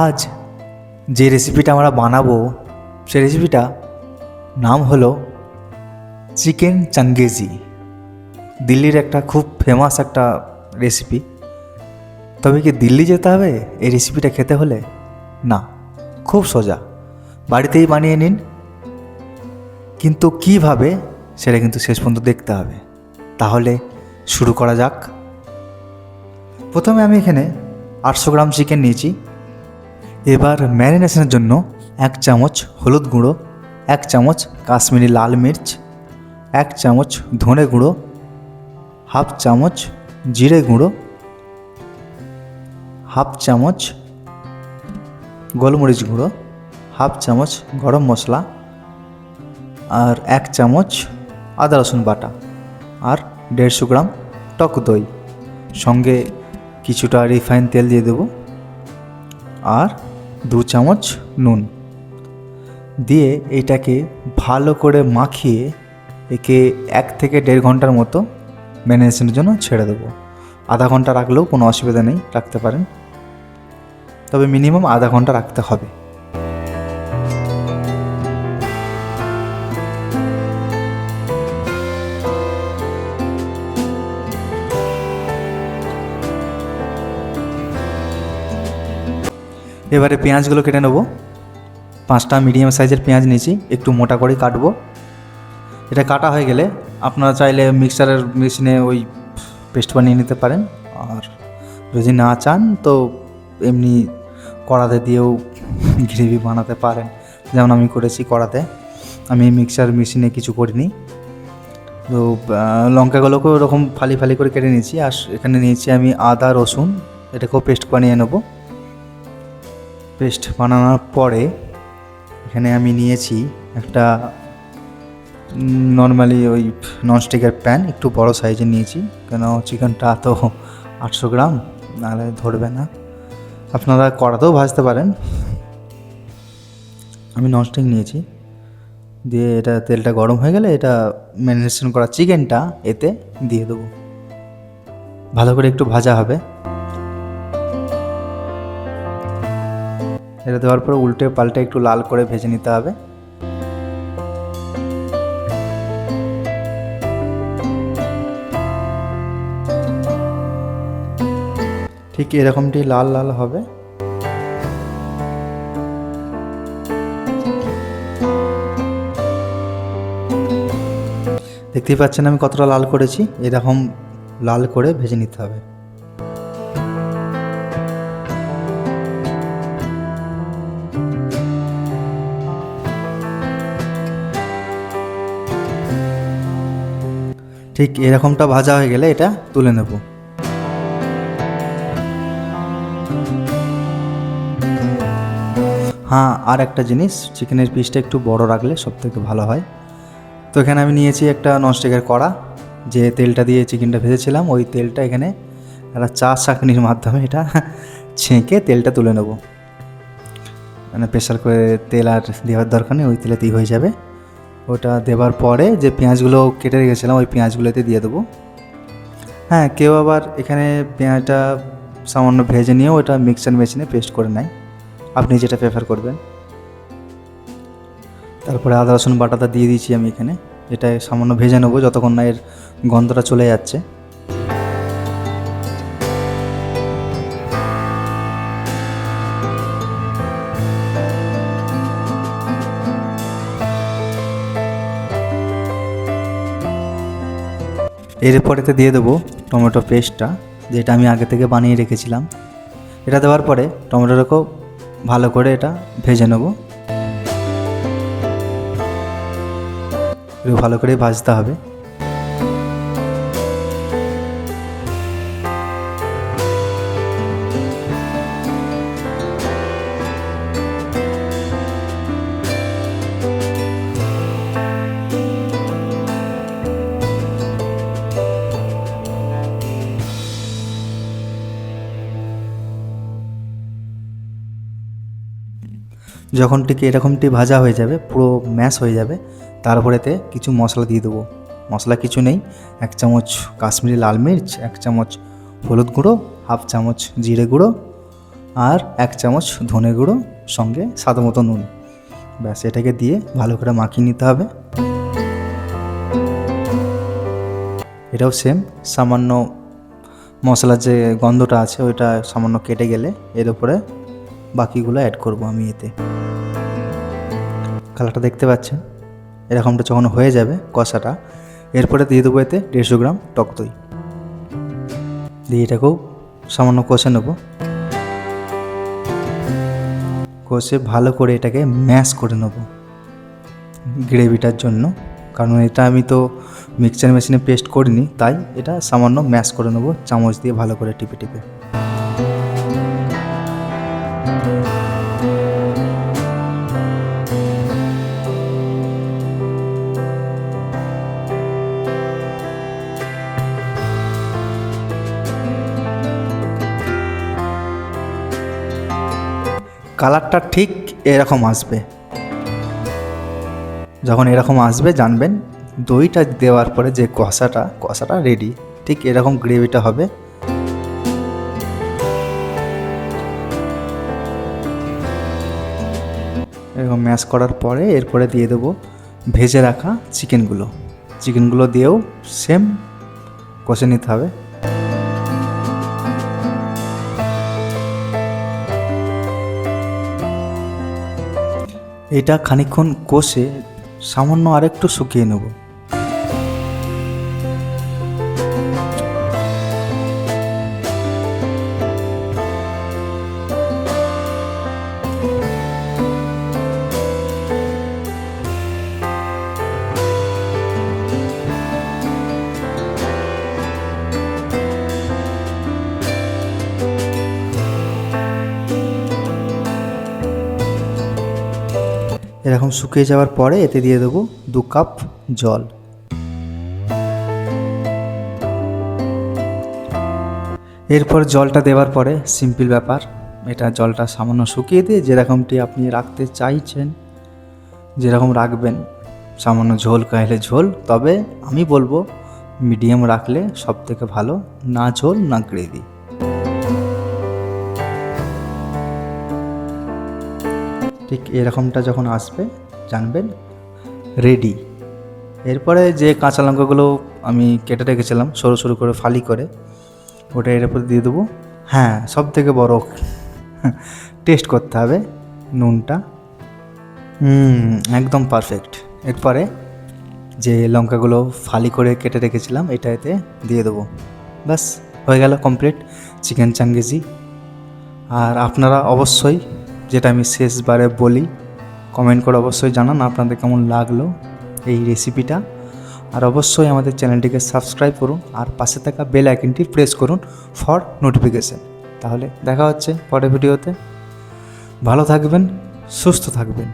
আজ যে রেসিপিটা আমরা বানাবো সেই রেসিপিটা নাম হলো চিকেন চাঙ্গেজি। দিল্লির একটা খুব ফেমাস একটা রেসিপি। তবে কি দিল্লি যেতে হবে এই রেসিপিটা খেতে হলে? না, খুব সোজা, বাড়িতেই বানিয়ে নিন। কিন্তু কীভাবে সেটা কিন্তু শেষ পর্যন্ত দেখতে হবে। তাহলে শুরু করা যাক। প্রথমে আমি এখানে 800 গ্রাম চিকেন নিয়েছি। এবার ম্যারিনেশনের জন্য 1 চামচ হলুদ গুঁড়ো, 1 চামচ কাশ্মীরি লাল মির্চ, 1 চামচ ধনে গুঁড়ো, হাফ চামচ জিরে গুঁড়ো, হাফ চামচ গোলমরিচ গুঁড়ো, হাফ চামচ গরম মশলা, আর 1 চামচ আদা রসুন বাটা, আর 150 গ্রাম টক দই, সঙ্গে কিছুটা রিফাইন তেল দিয়ে দেবো, আর 2 চামচ নুন দিয়ে এইটাকে ভালো করে মাখিয়ে একে 1 থেকে 1.5 ঘন্টার মতো ম্যারিনেশনের জন্য ছেড়ে দেবো। আধা ঘন্টা রাখলেও কোনো অসুবিধা নেই, রাখতে পারেন, তবে মিনিমাম আধা ঘন্টা রাখতে হবে। এবারে পেঁয়াজগুলো কেটে নেবো। 5টা মিডিয়াম সাইজের পেঁয়াজ নিয়েছি, একটু মোটা করে কাটবো। এটা কাটা হয়ে গেলে আপনারা চাইলে মিক্সারের মেশিনে ওই পেস্ট বানিয়ে নিতে পারেন, আর যদি না চান তো এমনি কড়াতে দিয়েও গ্রেভি বানাতে পারেন, যেমন আমি করেছি কড়াতে। আমি মিক্সার মেশিনে কিছু করিনি। তো লঙ্কাগুলোকেও এরকম ফালি ফালি করে কেটে নিয়েছি। আর এখানে নিয়েছি আমি আদা রসুন, এটাকেও পেস্ট বানিয়ে নেব। পেস্ট বানানোর পরে এখানে আমি নিয়েছি একটা নর্মালি ওই ননস্টিকের প্যান, একটু বড় সাইজের নিয়েছি, কেন চিকেনটা তো 800 গ্রাম, নাহলে ধরবে না। আপনারা কড়াতেও ভাজতে পারেন। আমি ননস্টিক নিয়েছি। দিয়ে এটা তেলটা গরম হয়ে গেলে এটা ম্যারিনেশন করা চিকেনটা এতে দিয়ে দেবো। ভালো করে একটু ভাজা হবে। এটা দেওয়ার পর উল্টে পাল্টে একটু লাল করে ভেজে নিতে হবে। ঠিক এরকমটি লাল লাল হবে। দেখতেই পাচ্ছেন আমি কতটা লাল করেছি, এরকম লাল করে ভেজে নিতে হবে। ঠিক এরকমটা ভাজা হয়ে গেলে এটা তুলে নেব। হ্যাঁ, আর একটা জিনিস, চিকেনের পিসটা একটু বড় রাখলে সবথেকে ভালো হয়। তো এখানে আমি নিয়েছি একটা ননস্টিকের কড়া, যে তেলটা দিয়ে চিকেনটা ভেজেছিলাম ওই তেলটা এখানে একটা চা ছাঁকনির মাধ্যমে এটা ছেঁকে তেলটা তুলে নেব। মানে প্রেশার করে তেল আর দেওয়ার দরকার নেই, ওই তেলেতেই হয়ে যাবে। ওটা দেওয়ার পরে যে পেঁয়াজগুলো কেটে রেখেছিলাম ওই পেঁয়াজগুলোতে দিয়ে দেবো। হ্যাঁ, কেউ আবার এখানে পেঁয়াজটা সামান্য ভেজে নিয়েও ওটা মিক্সার মেশিনে পেস্ট করে নেয়, আপনি যেটা প্রেফার করবেন। তারপরে আদা রসুন বাটাটা দিয়ে দিয়েছি আমি এখানে। এটা সামান্য ভেজে নেবো যতক্ষণ না এর গন্ধটা চলে যাচ্ছে। এরপরেতে দিয়ে দেবো টমেটো পেস্টটা, যেটা আমি আগে থেকে বানিয়ে রেখেছিলাম। এটা দেওয়ার পরে টমেটোটাকেও ভালো করে এটা ভেজে নেব। একটু ভালো করে ভাজতে হবে। যখন ঠিক এরকমটি ভাজা হয়ে যাবে, পুরো ম্যাশ হয়ে যাবে, তারপরেতে কিছু মশলা দিয়ে দেবো। মশলা কিছু নেই, 1 চামচ কাশ্মীরি লাল মির্চ, 1 চামচ হলুদ গুঁড়ো, হাফ চামচ জিরে গুঁড়ো, আর 1 চামচ ধনে গুঁড়ো, সঙ্গে স্বাদ মতো নুন। ব্যাস, এটাকে দিয়ে ভালো করে মাখিয়ে নিতে হবে। এটাও সেম, সামান্য মশলার যে গন্ধটা আছে ওইটা সামান্য কেটে গেলে এর উপরে বাকিগুলো অ্যাড করব আমি এতে। কালারটা দেখতে পাচ্ছেন, এরকমটা যখন হয়ে যাবে কষাটা, এরপরে দিয়ে দেবো এতে 150 গ্রাম টক দই দিয়ে এটাকেও সামান্য কষে নেব। কষে ভালো করে এটাকে ম্যাশ করে নেব গ্রেভিটার জন্য, কারণ এটা আমি তো মিক্সচার মেশিনে পেস্ট করিনি, তাই এটা সামান্য ম্যাশ করে নেব চামচ দিয়ে ভালো করে টিপে টিপে। কালারটা ঠিক এরকম আসবে, যখন এরকম আসবে জানবেন দইটা দেওয়ার পরে যে কষাটা রেডি। ঠিক এরকম গ্রেভিটা হবে। এরকম ম্যাশ করার পরে এরপরে দিয়ে দেবো ভেজে রাখা চিকেনগুলো দিয়েও সেম কষে নিতে হবে। এটা খানিকক্ষণ কষে সামান্য আরেকটু শুকিয়ে নেব। এরকম শুকিয়ে যাওয়ার পরে এতে দিয়ে দেবো 2 কাপ জল। এরপর জলটা দেওয়ার পরে সিম্পল ব্যাপার, এটা জলটা সামান্য শুকিয়ে দিয়ে যেরকমটি আপনি রাখতে চাইছেন যেরকম রাখবেন, সামান্য ঝোল চাইলে ঝোল, তবে আমি বলবো মিডিয়াম রাখলে সব থেকে ভালো, না ঝোল না গ্রেভি। ঠিক এরকমটা যখন আসবে জানবেন রেডি। এরপরে যে কাঁচা লঙ্কাগুলো আমি কেটে রেখেছিলাম সরু সরু করে ফালি করে, ওটা এর উপরে দিয়ে দেবো। হ্যাঁ, সব থেকে বড় টেস্ট করতে হবে নুনটা। একদম পারফেক্ট। এরপরে যে লঙ্কাগুলো ফালি করে কেটে রেখেছিলাম এটা এতে দিয়ে দেবো। ব্যাস, হয়ে গেল কমপ্লিট চিকেন চাঙ্গেজি। আর আপনারা অবশ্যই, যেটা আমি শেষবারে বলি, কমেন্ট করে অবশ্যই জানান আপনাদের কেমন লাগলো এই রেসিপিটা। আর অবশ্যই আমাদের চ্যানেলটিকে সাবস্ক্রাইব করুন আর পাশে থাকা বেল আইকনটি প্রেস করুন ফর নোটিফিকেশান। তাহলে দেখা হচ্ছে পরের ভিডিওতে। ভালো থাকবেন, সুস্থ থাকবেন।